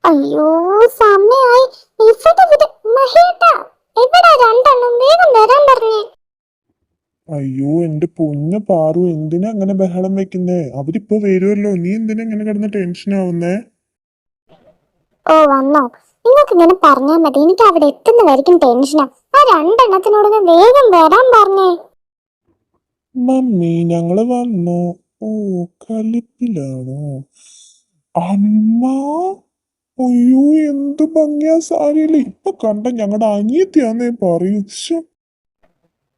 അയ്യോ, സമയായി. ഇവിടെ ഇവിടെ മഹേട്ടാ, എവിടാ രണ്ടെണ്ണം? വേഗം വരാൻ പറഞ്ഞേ. അയ്യോ എന്റെ പൊന്ന പാറു, എന്തിനാ അങ്ങനെ ബഹളം വെക്കുന്നേ? അവരിപ്പോ വരുമല്ലോ, നീ എന്തിനാ ഇങ്ങനെ കിടന്ന് ടെൻഷൻ ആവുന്നേ? ഓ വന്നോ? നിങ്ങൾക്ക് ഇങ്ങനെ പറഞ്ഞാൽ മതി, എനിക്ക് അവിടെ എത്തുന്നതായിരിക്കും ടെൻഷനാ. ആ രണ്ടെണ്ണത്തിനോട് വേഗം വരാൻ പറഞ്ഞേ. മമ്മി ഞങ്ങള് വന്നു. ഓ, കലിപ്പിലാണോ അമ്മ? അയ്യോ എന്തു ഭംഗിയാ സാരിയില്. ഇപ്പൊ കണ്ട ഞങ്ങളുടെ അനിയത്തിയാന്നേ പറയൂ.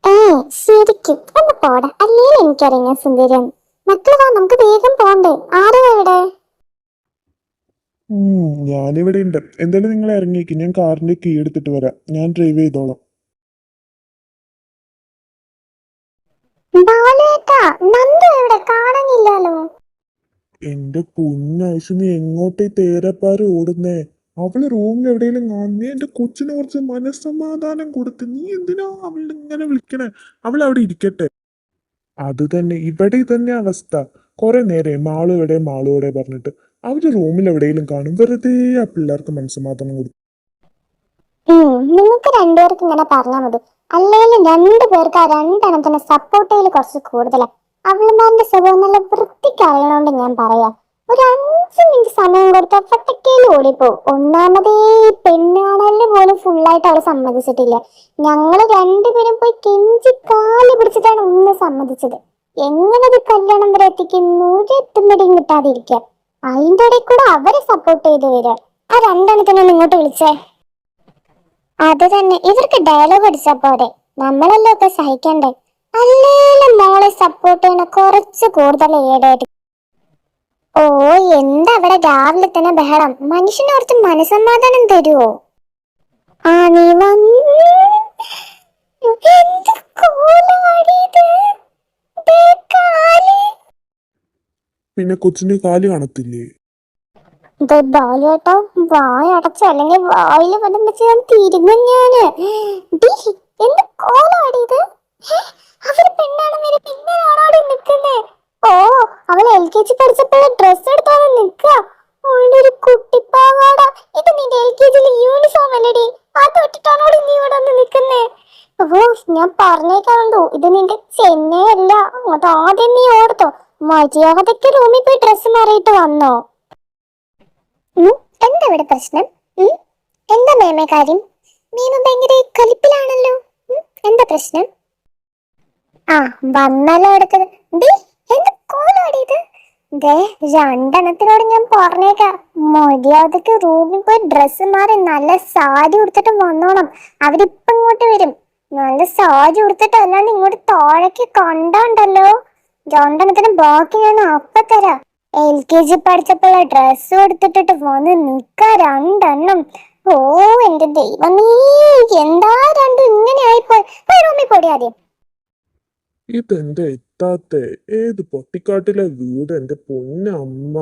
ഏ ശരിക്കും ഒന്ന് പോടാ, അല്ലെങ്കിൽ എനിക്കറിയാം സുന്ദരം. മക്കളാ, നമുക്ക് വേഗം പോണ്ടേ? ആരാ ഇവിടെ? ഞാനിവിടെ ഉണ്ട്. എന്തായാലും നിങ്ങൾ ഇറങ്ങിയേക്ക്, ഞാൻ കാറിന്റെ കീ എടുത്തിട്ട് വരാം. ഞാൻ ഡ്രൈവ് ചെയ്തോളാം. ബാലേട്ടാ, നന്ദു എവിടെ? കാണാനില്ലല്ലോ. എന്റെ പൊന്നൈസ്, നീ എങ്ങോട്ടേ തേരപ്പാറ് ഓടുന്നേ? അവള് റൂമിൽ എവിടെയെങ്കിലും കാണും. നീ എന്റെ കൊച്ചിന് കുറച്ച് മനസ്സമാധാനം കൊടുത്ത്. നീ എന്തിനാ അവളുടെ ഇങ്ങനെ വിളിക്കണേ? അവൾ അവിടെ ഇരിക്കട്ടെ. അത് തന്നെ ഇവിടെ തന്നെ അവസ്ഥ. കുറെ നേരെ മാളു എവിടെ പറഞ്ഞിട്ട് അവര് റൂമിൽ എവിടെയെങ്കിലും കാണും. വെറുതെ ആ പിള്ളേർക്ക് മനസ്സമാധാനം കൊടുക്കും. നിങ്ങൾക്ക് രണ്ടുപേർക്ക് ഇങ്ങനെ പറഞ്ഞാൽ മതി. അല്ലെങ്കിലും രണ്ടുപേർക്ക് ആ രണ്ടെണ്ണത്തിന് സപ്പോർട്ട് ചെയ്യൽ കുറച്ച് കൂടുതലാണ്. അവളുമാരുടെ സ്വഭാവം നല്ല വൃത്തിക്ക് അറിയണോണ്ട് ഞാൻ പറയാ. ഒരു 5 മിനിറ്റ് സമയം കൊടുത്താൽ ഒറ്റക്കേലും ഓടിപ്പോവും. ഒന്നാമതേ പെണ്ണാണലിന് പോലും ഫുള്ളായിട്ട് അവൾ സമ്മതിച്ചിട്ടില്ല. ഞങ്ങള് രണ്ടുപേരും പോയി കെഞ്ചി കാല് പിടിച്ചിട്ടാണ് ഒന്ന് സമ്മതിച്ചത്. എങ്ങനെ ഒരു കല്യാണം വരെ എത്തിക്കുന്നു? ഒരു എത്തുമ്പടിയും കിട്ടാതിരിക്കുക. അതിന്റെ ഇടയിൽ കൂടെ അവരെ സപ്പോർട്ട് ചെയ്ത് വരിക. ആ രണ്ടെണ്ണത്തിനെ ഇങ്ങോട്ട് വിളിച്ചേ. അത് തന്നെ, ഇവർക്ക് ഡയലോഗ് അടിച്ചാ പോരെ, നമ്മളല്ലേ ഒക്കെ സഹിക്കണ്ടേ? അല്ലേലും മോളെ സപ്പോർട്ട് ചെയ്യണ കുറച്ച് കൂടുതൽ ഏടായിട്ട്. ഓ, എന്താ അവിടെ രാവിലെ തന്നെ ബഹളം? മനുഷ്യന് കുറച്ച് മനസമാധാനം തരുവോ? ആ നീ വന്ന്. എന്ത് കോലമാടി ഇത്? ദേ കാല്. പിന്നെ കൊച്ചിന്റെ കാല് കാണത്തില്ലേ? ബാലേട്ടാ, വായ അടച്ചോ, അല്ലെങ്കിൽ വായില് വല്ലതും വെച്ച് ഞാൻ തിരുങ്ങും ഞാന്. ഡീ, എന്ത് കോലമാടി ഇത്? അവര് പെണ്ണാണെന്ന് പിന്നെയാണോ അവിടെ നിൽക്കുന്നേ? ഓ, അവൾ LKG പഠിച്ചപ്പോഴേ ഡ്രസ് എടുത്തോണ്ട് നിൽക്കുക. അവളുടെ ഒരു കുട്ടിപ്പാവാട. ഇത് നിന്റെ LKG യൂണിഫോം അല്ലേടി? അത് ഇട്ടിട്ടാണോ നീ ഇവിടെ വന്ന് നിൽക്കുന്നേ? ഓ, ഞാൻ പറഞ്ഞേക്കാണോ, ഇത് നിന്റെ ചെന്നൈയല്ല. അത് ആദ്യം നീ ഓർത്തോ. മര്യാദയ്ക്ക് റൂമിൽ പോയി ഡ്രസ്സ് മാറിയിട്ട് വന്നോ. എന്താ ഇവിടെ പ്രശ്നം? എന്താ മേമേ കാര്യം? മേമ ഭയങ്കര കലിപ്പിലാണല്ലോ. എന്താ പ്രശ്നം? ആ, വന്നല്ലോ അടുത്തത്. എന്ത് കോലാടി ഇത്? ദേ, രണ്ടെണ്ണത്തിനോട് ഞാൻ പറഞ്ഞേക്കാം, മര്യാദക്ക് റൂമിൽ പോയി ഡ്രസ്സ് മാറി നല്ല സാരി ഉടുത്തിട്ട് വന്നോണം. അവരിപ്പം ഇങ്ങോട്ട് വരും. നല്ല സാരി ഉടുത്തിട്ട് അല്ലാണ്ട് ഇങ്ങോട്ട് താഴേക്ക് കണ്ടോ. രണ്ടെണ്ണത്തിന് ബാക്കി ഞാൻ അപ്പ തരാം. LKG പഠിച്ചപ്പോഴുള്ള ഡ്രസ്സ് എടുത്തിട്ടിട്ട് വന്ന് നിക്ക രണ്ടെണ്ണം. ഓ എന്റെ ദൈവമേ, എന്താ രണ്ടും ഇങ്ങനെ ആയിപ്പോയി. റൂമിൽ പോടി ആദ്യം. ഇതെന്താ എത്താത്തെ? ഏത് പൊട്ടിക്കാട്ടിലെ വീട് എന്റെ പൊന്നമ്മ?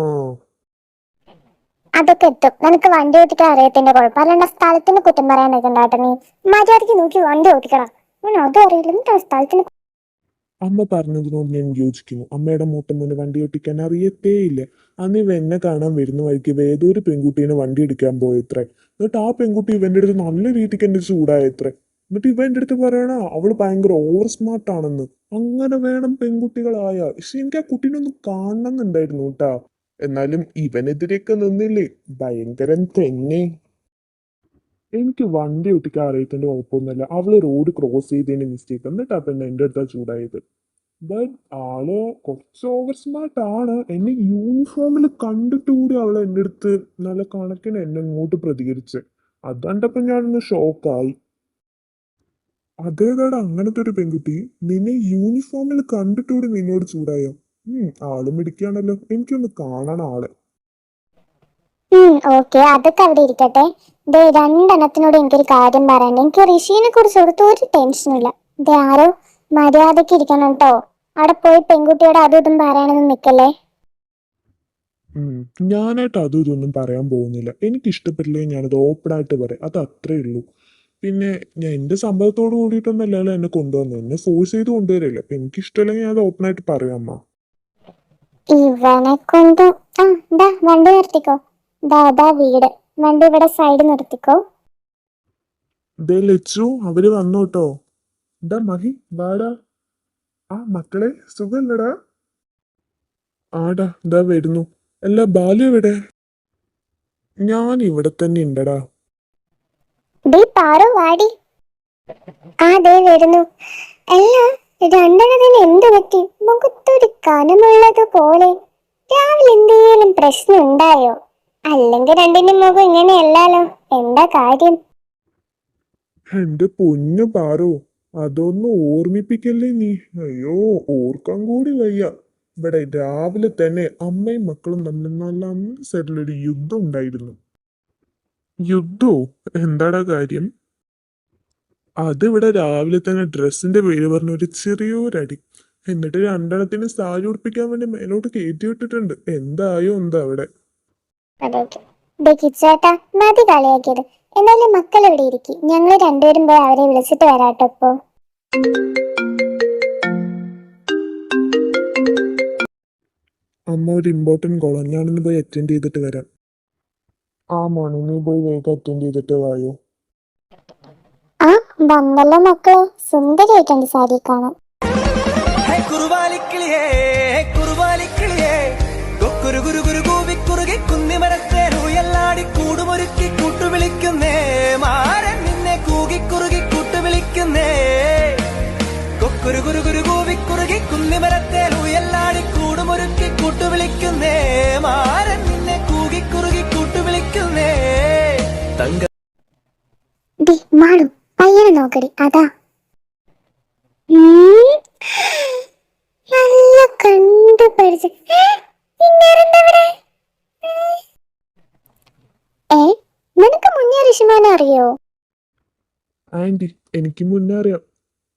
അതൊക്കെ എത്തും. നിനക്ക് വണ്ടി ഓട്ടിക്കാൻ അറിയത്തിന്റെ കുഴപ്പം, അല്ലാണ്ട് സ്ഥലത്തിന് കുറ്റം പറയാൻ നിൽക്കണ്ടാട്ടെ. നീ മര്യാദക്ക് നോക്കി വണ്ടി ഓട്ടിക്കടാ. അതും അറിയില്ല സ്ഥലത്തിന്. അമ്മ പറഞ്ഞതിനോട് ഞാൻ യോജിക്കുന്നു. അമ്മയുടെ മൂത്തമ്മന് വണ്ടി ഓട്ടിക്കാൻ അറിയത്തേയില്ല. അന്ന് ഇവ എന്നെ കാണാൻ വരുന്ന വഴിക്ക് ഏതൊരു പെൺകുട്ടീനെ വണ്ടി എടുക്കാൻ പോയത്രേ. എന്നിട്ട് ആ പെൺകുട്ടി ഇവന്റെ അടുത്ത് നല്ല രീതിക്ക് എന്നെ ചൂടായത്രേ. എന്നിട്ട് ഇവ എന്റെ അടുത്ത് പറയണ അവള് ഭയങ്കര ഓവർ സ്മാർട്ട് ആണെന്ന്. അങ്ങനെ വേണം പെൺകുട്ടികളായ. പക്ഷെ എനിക്ക് ആ കുട്ടീനെ ഒന്ന് കാണണമെന്നുണ്ടായിരുന്നു കേട്ടാ. എന്നാലും ഇവനെതിരെയൊക്കെ നിന്നില്ലേ, ഭയങ്കരൻ തന്നെ. എനിക്ക് വണ്ടി ഓട്ടിക്കാൻ അറിയത്തിന്റെ കുഴപ്പമൊന്നുമില്ല. അവള് റോഡ് ക്രോസ് ചെയ്തതിന്റെ മിസ്റ്റേക്ക്, എന്നിട്ടാ പിന്നെ എന്റെ അടുത്താ ചൂടായത്. ബട്ട് ആള് കുറച്ച് ഓവർ സ്മാർട്ട് ആണ്. എന്നെ യൂണിഫോമിൽ കണ്ടിട്ട് കൂടി അവള് എൻ്റെ അടുത്ത് നല്ല കണക്കിന് എന്നെ ഇങ്ങോട്ട് പ്രതികരിച്ച്. അതണ്ടപ്പോ ഞാനൊന്ന് ഷോക്കായി. അതേതാടാ അങ്ങനത്തെ ഒരു പെൺകുട്ടി? നിന്നെ യൂണിഫോമിൽ കണ്ടിട്ടുകൂടി നിന്നോട് ചൂടായോ? ആള് മിടിക്കുകയാണല്ലോ. എനിക്കൊന്ന് കാണണം ആളെ. ഓക്കെ, അതൊക്കെ അവിടെ ഇരിക്കട്ടെ. ദേ, രണ്ടെണ്ണത്തിനോട് എനിക്കൊരു കാര്യം പറയാനുണ്ട്. എനിക്ക് ഋഷീനെ കുറിച്ച് ഓർത്ത് ഒരു ടെൻഷനും ഇല്ല. ദേ, ആരോ മര്യാദക്ക് ഇരിക്കണം കേട്ടോ. അവിടെ പോയി പെൺകുട്ടിയോട് അതും ഇതും പറയണമെന്ന് നിൽക്കല്ലേ. ഞാനായിട്ട് അതും ഇതൊന്നും പറയാൻ പോകുന്നില്ല. എനിക്ക് ഇഷ്ടപ്പെട്ടില്ലേ ഞാനത് ഓപ്പൺ ആയിട്ട് പറയാം. അത് അത്രേ ഉള്ളൂ. പിന്നെ ഞാൻ എന്റെ സമ്മതത്തോട് കൂടിയിട്ടൊന്നല്ലല്ലോ എന്നെ കൊണ്ടുവന്നത്. എന്നെ ഫോഴ്സ് ചെയ്ത് കൊണ്ടുവരില്ല. അപ്പൊ എനിക്ക് ഇഷ്ടമല്ലെങ്കിൽ ഞാൻ അത് ഓപ്പൺ ആയിട്ട് പറയാം അമ്മ. ഇവനെ കൊണ്ട്. ആ, വണ്ടി നിർത്തിക്കോ. ദാ വീട്. വണ്ടി ഇവിടെ സൈഡ് നിർത്തിക്കോ. ദേ ലച്ചു, അവര് വന്നോട്ടോ. എന്താ മഹി, വാടാ. ആ മക്കളെ, സുഖല്ലടാ? ആടാ, ഇതാ വരുന്നു. അല്ല, ബാലു എവിടെ? ഞാൻ ഇവിടെ തന്നെ ഉണ്ടടാ. ഡീ പാറു വാടി. ആ ദേ വരുന്നു. അല്ല, രണ്ടെണ്ണത്തിന് എന്ത് പറ്റി? മുഖത്തൊരു കനമുള്ളത് പോലെ. രാവിലെ എന്തെങ്കിലും പ്രശ്നം ഉണ്ടായോ? അല്ലെങ്കിൽ രണ്ടിന്റെ മുഖം ഇങ്ങനെയല്ലാലോ. എന്താ കാര്യം? എന്റെ പൊന്നു പാറു, അതൊന്നും ഓർമ്മിപ്പിക്കല്ലേ നീ. അയ്യോ, ഓർക്കാൻ കൂടി വയ്യ. ഇവിടെ രാവിലെ തന്നെ അമ്മയും മക്കളും തമ്മിൽ നല്ല അന്തസ്സായിട്ടുള്ളൊരു യുദ്ധം ഉണ്ടായിരുന്നു. യുദ്ധോ? എന്താടാ കാര്യം? അതിവിടെ രാവിലെ തന്നെ ഡ്രസ്സിന്റെ പേര് പറഞ്ഞ ഒരു ചെറിയൊരടി. എന്നിട്ട് രണ്ടെണ്ണത്തിന് സാരി ഉടുപ്പിക്കാൻ വേണ്ടി മേലോട്ട് കയറ്റി വിട്ടിട്ടുണ്ട്. എന്തായോ എന്താ അവിടെ. ദേ കിച്ചേട്ടാ, മതി കളിയാക്കിയത്. എന്നാലും മക്കൾ ഇവിടെ ഇരിക്കും. ഞങ്ങൾ രണ്ടുപേരും പോയി അവരെ വിളിച്ചിട്ട് വരാട്ടോ ഇപ്പൊ. അമ്മ ഒരു ഇമ്പോർട്ടന്റ് കോളാണ്, ഞാനൊന്ന് പോയി അറ്റൻഡ് ചെയ്തിട്ട് വരാം. ആ മോനെ, നീ പോയി വേഗം അറ്റൻഡ് ചെയ്തിട്ട് വായോ. ആ വന്നല്ലോ മക്കളെ, സുന്ദരിയായിട്ടുണ്ട് സാരി കാണാൻ. കുറുവാലിക്കിളിയേ കുറുവാലിക്കിളിയേ കൊക്കുരു കുരു കുരു കൂവി കുറുകി കുന്നിമരത്തേരുയല്ലാടി കൂടുമൊരുക്കി കൂട്ടുവിളിക്കുന്നേ മാരൻ നിന്നെ കൂകി കുറുകി കൂട്ടുവിളിക്കുന്നേ കൊക്കുരു കുരു കുരു കൂവി കുറുകി കുന്നിമരത്തേരുയല്ലാടി കൂടുമൊരുക്കി കൂട്ടുവിളിക്കുന്നേ മാരൻ നിന്നെ കൂകി കുറുകി കൂട്ടുവിളിക്കുന്നേ തങ്ക മാളു പയ്യനെ നോക്കടി, അതാ. നല്ല കണ്ടു പഠിച്ച നിനക്ക് മുന്നേ ഋഷിമാനെ അറിയോ? ആന്റി, എനിക്ക് മുന്നേ അറിയാം.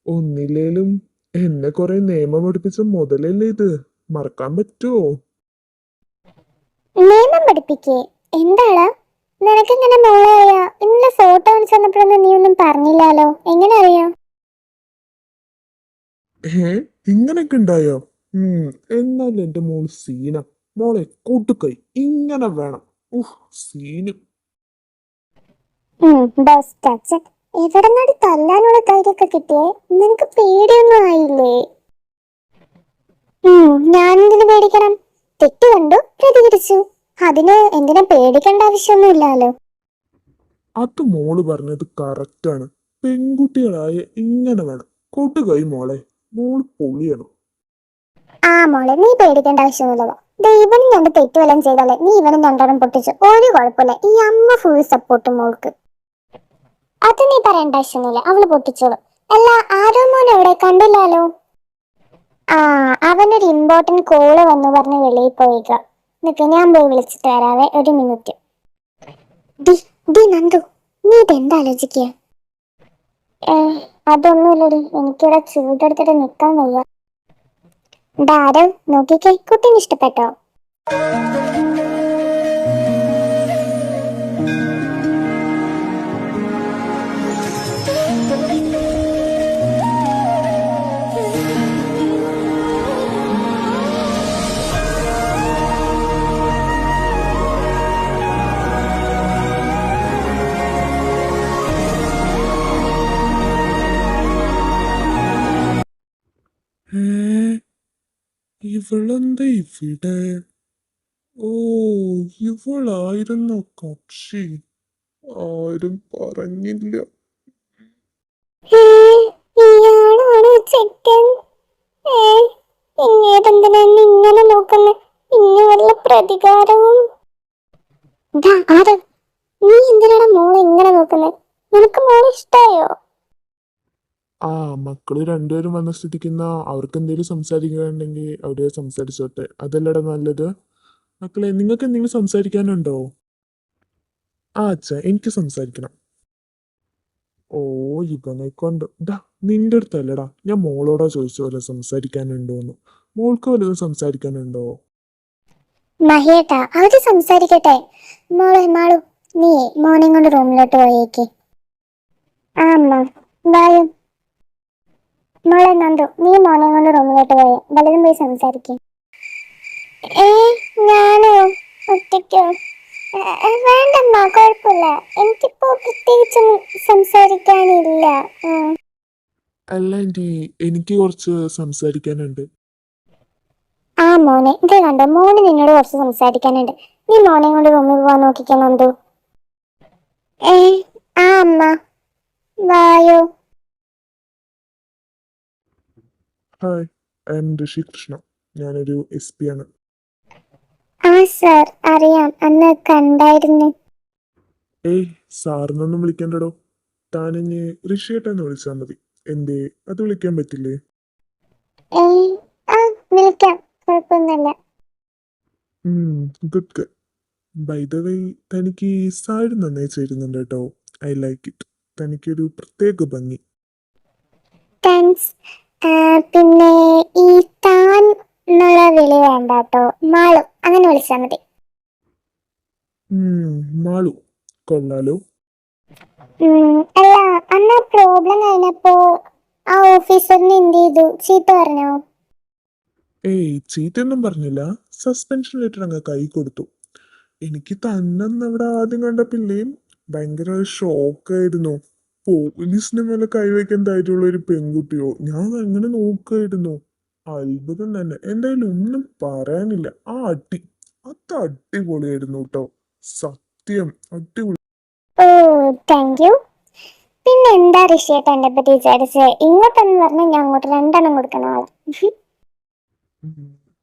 ഒന്നില്ലേലും എന്നെ കുറെ നിയമം പഠിപ്പിച്ച മുതലല്ലേ ഇത്. മറക്കാൻ പറ്റുമോ? നിയമം പഠിപ്പിക്കേ? എന്താടാ നിനക്ക് ഇങ്ങനെ മോളെ അറിയാ? ഇന്നലെ ഫോട്ടോ കാണിച്ചു തന്നപ്പോഴൊന്നും നീ ഒന്നും പറഞ്ഞില്ലാലോ. എങ്ങനെ അറിയാം? ഇങ്ങനൊക്കെ ഉണ്ടായോ? എന്നാൽ എന്റെ മോൾ സീന. മോളെ കൂട്ടുകൈ ഇങ്ങനെ വേണം. സീന്. ബെസ്റ്റ് അച്ഛൻ. എവിടെ നടി തല്ലാനുള്ള ധൈര്യമൊക്കെ കിട്ടിയേ? നിനക്ക് പേടിയൊന്നും ആയില്ലേ? ഞാനെന്തിനു പേടിക്കണം? തെറ്റ് കണ്ടു, പ്രതികരിച്ചു. അതിന് എന്തിനാ പേടിക്കേണ്ട ആവശ്യമൊന്നുമില്ലല്ലോ. അത് മോള് പറഞ്ഞത് കറക്റ്റാണ്. പെൺകുട്ടികളായ ഇങ്ങനെ വേണം. കൂട്ടുകൈ മോളെ. മോള് പൊളിയണം. ആ മോളെ, നീ പേടിക്കേണ്ട ആവശ്യമൊന്നുമില്ല. ദൈവനും രണ്ട് തെറ്റ് വല്ലതും ചെയ്താലേ നീ ഇവനും രണ്ടെണ്ണം പൊട്ടിച്ചു. ഒരു കുഴപ്പമില്ല. ഈ അമ്മ ഫുൾ സപ്പോർട്ട് മോൾക്ക്. അത് നീ പറയേണ്ട ആവശ്യമൊന്നുമില്ല, അവള് പൊട്ടിച്ചോളൂ. അല്ല, ആരോ മോൻ എവിടെ? കണ്ടില്ലാലോ. ആ, അവനൊരു ഇമ്പോർട്ടന്റ് കോള് വന്നു പറഞ്ഞ് വെളിയിൽ പോയിക്ക. നിക്ക്, ഞാൻ പോയി വിളിച്ചിട്ട് വരാവേ, ഒരു മിനിറ്റ്. നന്ദു, നീ ഇതെന്താ ആലോചിക്കുക? അതൊന്നുമില്ലടി, എനിക്കിവിടെ ചൂടെടുത്തിട്ട് നിക്കാൻ വയ്യ. ആരോ നോക്കിക്കേ, കുട്ടീനെ ഇഷ്ടപ്പെട്ടോ? ഇവളെന്താ ഇവിടെ? ഓ, ഇവളായിരുന്നു കക്ഷി. ആരും പറഞ്ഞില്ല. ഇയാളാണോ ചെക്കൻ? ഇങ്ങേരെന്തിനാ ഇങ്ങനെ നോക്കുന്നത്? ഇനി വല്ല പ്രതികാരവും? നീ എന്തിനാണ് മോളെ ഇങ്ങനെ നോക്കുന്നത്? നിനക്ക് മോളെ ഇഷ്ടായോ? ആ, മക്കള് രണ്ടുപേരും വന്ന സ്ഥിതിക്കുന്ന അവർക്ക് എന്തെങ്കിലും സംസാരിക്കാനുണ്ടെങ്കിൽ അവരെ സംസാരിച്ചോട്ടെ. അതല്ലടാ നല്ലത്. മക്കളെ, നിങ്ങൾക്ക് എന്തെങ്കിലും സംസാരിക്കാനുണ്ടോ? ആ അച്ഛാ, എനിക്ക് സംസാരിക്കണം. ഓ, ഇവനെ കൊണ്ട് നിന്റെ അടുത്തല്ലടാ, ഞാൻ മോളോടാ ചോദിച്ച പോലെ സംസാരിക്കാനുണ്ടോന്ന്. മോൾക്ക് വല്ലതും സംസാരിക്കാനുണ്ടോ? മഹിയേട്ടാ, അവര് സംസാരിക്കട്ടെ. മാളു, നീ മോനെ കൊണ്ട് റൂമിലോട്ട് പോയേക്ക്. ആ അമ്മ, ബായു. മോളെ നന്ദു, നീ മോനെ കൊണ്ട് റൂമിലോട്ട് പോയേ, വല്ലതും പോയി സംസാരിക്കും. ഞാനോ? ഒറ്റയ്ക്കോ? വേണ്ടമ്മ, കുഴപ്പമില്ല. എനിക്കിപ്പോ പ്രത്യേകിച്ചൊന്നും സംസാരിക്കാനില്ല. അല്ല ആൻറ്റി, എനിക്ക് കുറച്ച് സംസാരിക്കാനുണ്ട്. ആ മോനെ, ഇത് കണ്ടോ, മോന് നിന്നോട് കുറച്ച് സംസാരിക്കാനുണ്ട്. നീ മോനെ കൊണ്ട് റൂമിൽ പോവാൻ നോക്കിക്കുന്നുണ്ടോ? ഏ ആ അമ്മ, വായോ. ഹായ്, ഐ എം ഋഷി കൃഷ്ണ. ഞാനൊരു SP ആണ്. ആ സാർ, അറിയാം, അന്ന് കണ്ടായിരുന്നു. ഏയ്, സാറിനൊന്നും വിളിക്കണ്ടടോ. താനെന്നെ ഋഷിയേട്ടെന്ന് വിളിച്ചാൽ മതി. എന്തേ, അത് വിളിക്കാൻ പറ്റില്ലേ? ഏ ആ വിളിക്കാം, കുഴപ്പമൊന്നുമില്ല. Good good. By the way, തനിക്ക് ഈ സാരി നന്നായി ചേരുന്നുണ്ട് കേട്ടോ. I like it. തനിക്കൊരു പ്രത്യേക ഭംഗി. താങ്ക്സ്. പിന്നെ ഈ താൻ എന്നുള്ള വിളി വേണ്ട കേട്ടോ, മാളു അങ്ങനെ വിളിച്ചാൽ മതി. മാളു കൊള്ളാലോ. അല്ല, അന്ന് പ്രോബ്ലം കഴിഞ്ഞപ്പോ ആ ഓഫീസറിന് എന്ത് ചെയ്തു? ചീത്ത പറഞ്ഞോ? ഏയ്, ചീത്തയൊന്നും പറഞ്ഞില്ല. സസ്പെൻഷൻ ലെറ്റർ അങ്ങ് കൈ കൊടുത്തു. എനിക്ക് തന്നെ അവിടെ ആദ്യം കണ്ടപ്പില്ലേയും ഭയങ്കര ഷോക്കായിരുന്നു. പോലീസിന്റെ മേലെ കൈവയ്ക്കാൻ ധൈര്യമുള്ള ഒരു പെൺകുട്ടിയോ? ഞാൻ അങ്ങനെ നോക്കായിരുന്നു. അത്ഭുതം തന്നെ. എന്തായാലും ഒന്നും പറയാനില്ല. ആ അടി, അത് അടിപൊളിയായിരുന്നു കേട്ടോ. സത്യം അടിപൊളി. ഓ, താങ്ക് യു. പിന്നെ എന്താ ഋഷിയേട്ട എന്നെ പറ്റി വിചാരിച്ചേ? ഇങ്ങോട്ടെന്ന് പറഞ്ഞാൽ ഞാൻ അങ്ങോട്ട് രണ്ടെണ്ണം കൊടുക്കുന്ന ആളാ.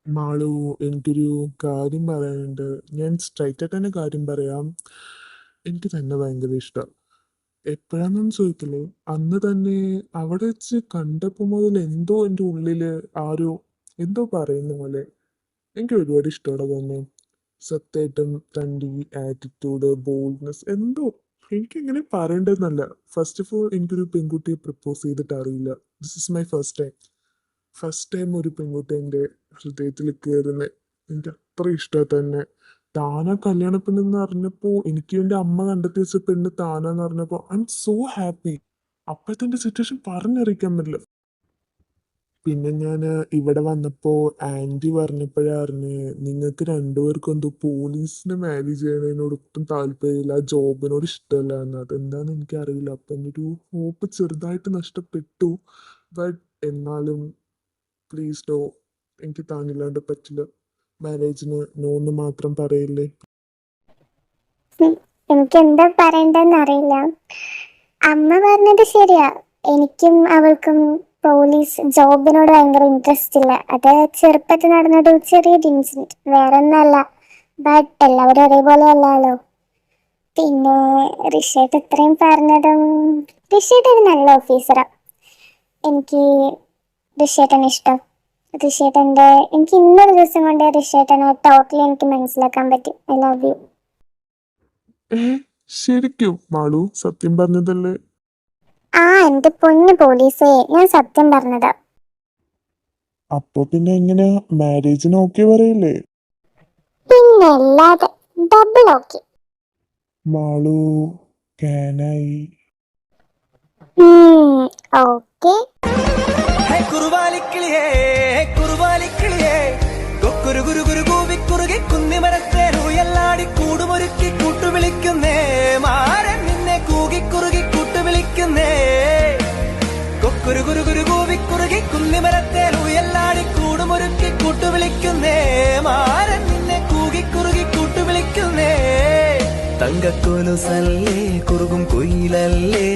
മാളു, എനിക്കൊരു കാര്യം പറയാനുണ്ട്. ഞാൻ സ്ട്രൈറ്റ് ആയിട്ട് തന്നെ കാര്യം പറയാം. എനിക്ക് തന്നെ ഭയങ്കര ഇഷ്ടം. എപ്പോഴാണെന്ന് ചോദിക്കില്ലേ, അന്ന് തന്നെ അവിടെ വെച്ച് കണ്ടപ്പോൾ മുതൽ എന്തോ എൻ്റെ ഉള്ളില് ആരോ എന്തോ പറയുന്ന പോലെ എനിക്ക് ഒരുപാട് ഇഷ്ടമാണ് തന്നെ. സത്യമായിട്ടും തൻ്റെ ഈ ആറ്റിറ്റ്യൂഡ്, ബോൾഡ്നെസ്, എന്തോ എനിക്കെങ്ങനെ പറയേണ്ടതെന്നല്ല. ഫസ്റ്റ് ഓഫ് ഓൾ, എനിക്കൊരു പെൺകുട്ടിയെ പ്രപ്പോസ് ചെയ്തിട്ട് അറിയില്ല. This is my first time ഒരു പെൺകുട്ടി എൻ്റെ ഹൃദയത്തിൽ കയറുന്നത്. എനിക്ക് അത്ര ഇഷ്ടമായി തന്നെ. താനാ കല്യാണ പെണ്ണെന്ന് അറിഞ്ഞപ്പോൾ, എനിക്ക് എൻ്റെ അമ്മ കണ്ടെത്തി വെച്ച പെണ്ണ് താനാന്ന് അറിഞ്ഞപ്പോൾ ഐ എം സോ ഹാപ്പി. അപ്പോഴത്തെ എൻ്റെ സിറ്റുവേഷൻ പറഞ്ഞറിയിക്കാൻ പറ്റില്ല. പിന്നെ ഞാൻ ഇവിടെ വന്നപ്പോൾ ആൻറ്റി പറഞ്ഞപ്പോഴാണ് നിങ്ങൾക്ക് രണ്ടുപേർക്കും എന്തോ പോലീസിനെ മാനേജ് ചെയ്യുന്നതിനോട് ഒട്ടും താല്പര്യമില്ല, ആ ജോബിനോട് ഇഷ്ടമല്ല എന്ന്. അതെന്താണെന്ന് എനിക്കറിയില്ല. അപ്പം എൻ്റെ ഒരു ഹോപ്പ് ചെറുതായിട്ട് നഷ്ടപ്പെട്ടു. ബട്ട് എന്നാലും പ്ലീസ് ഡോ, എനിക്ക് താനില്ലാണ്ട് പറ്റില്ല. മാരേജിന് നോന്ന് മാത്രം പറയില്ലേ. എനിക്ക് എന്താ പറയണ്ടെന്ന് അറിയില്ല. അമ്മ പറഞ്ഞത് ശരിയാ, എനിക്കും അവൾക്കും പോലീസ് ജോബിനോട് ഭയങ്കര ഇൻട്രസ്റ്റ് ഇല്ല. അത് ചെറുപ്പത്തിൽ നടന്നൊരു ചെറിയൊരു ഇൻസിഡന്റ്, വേറെ ഒന്നല്ല. ബട്ട് എല്ലാവരും ഒരേപോലെ അല്ലല്ലോ. പിന്നെ ഋഷിയേട്ട് ഇത്രയും പറഞ്ഞതും, ഋഷിയേട്ട് ഒരു നല്ല ഓഫീസറാ. എനിക്ക് ഋഷിയേട്ടനെ ഇഷ്ടം. ഋഷിയേട്ടൻ്റെ എനിക്ക് ഇന്നൊരു ദിവസം കൊണ്ട് ഋഷിയേട്ടനെ ടോട്ടലി എനിക്ക് മനസ്സിലാക്കാൻ പറ്റി. I love you. ശരിക്കും മാളു സത്യം പറഞ്ഞതല്ലേ? ആ എന്റെ പൊന്നു പോലീസേ, ഞാൻ സത്യം പറഞ്ഞതാ. അപ്പൊ പിന്നെ എങ്ങനെയാ മാരേജിന് ഓക്കെ പറയില്ലേ? പിന്നെ അല്ലാതെ, ഡബിൾ ഓക്കെ. മാളു, കാനായി? ഓക്കെ. കുറുവാലിക്കിളിയേ കുറുവാലിക്കിളിയേ, കൊക്കുരു കുരു കുരു കൂവിക്കുറുകി കുന്നിമരത്തേനു എല്ലാടി കൂടുമൊരുക്കി കൂട്ടുവിളിക്കുന്നേ. മാരൻ നിന്നെ കൂകിക്കുറുകി കൂട്ടുവിളിക്കുന്നേ. കൊക്കുരു കുരു കുരു കൂവിക്കുറുകി കുന്നിമരത്തേനു എല്ലാടി കൂടുമൊരുക്കി കൂട്ടുവിളിക്കുന്നേ. മാരൻ നിന്നെ കൂകിക്കുറുകി കൂട്ടുവിളിക്കുന്നേ. തങ്കക്കൊലുസല്ലേ കുറുകും കുയിലല്ലേ.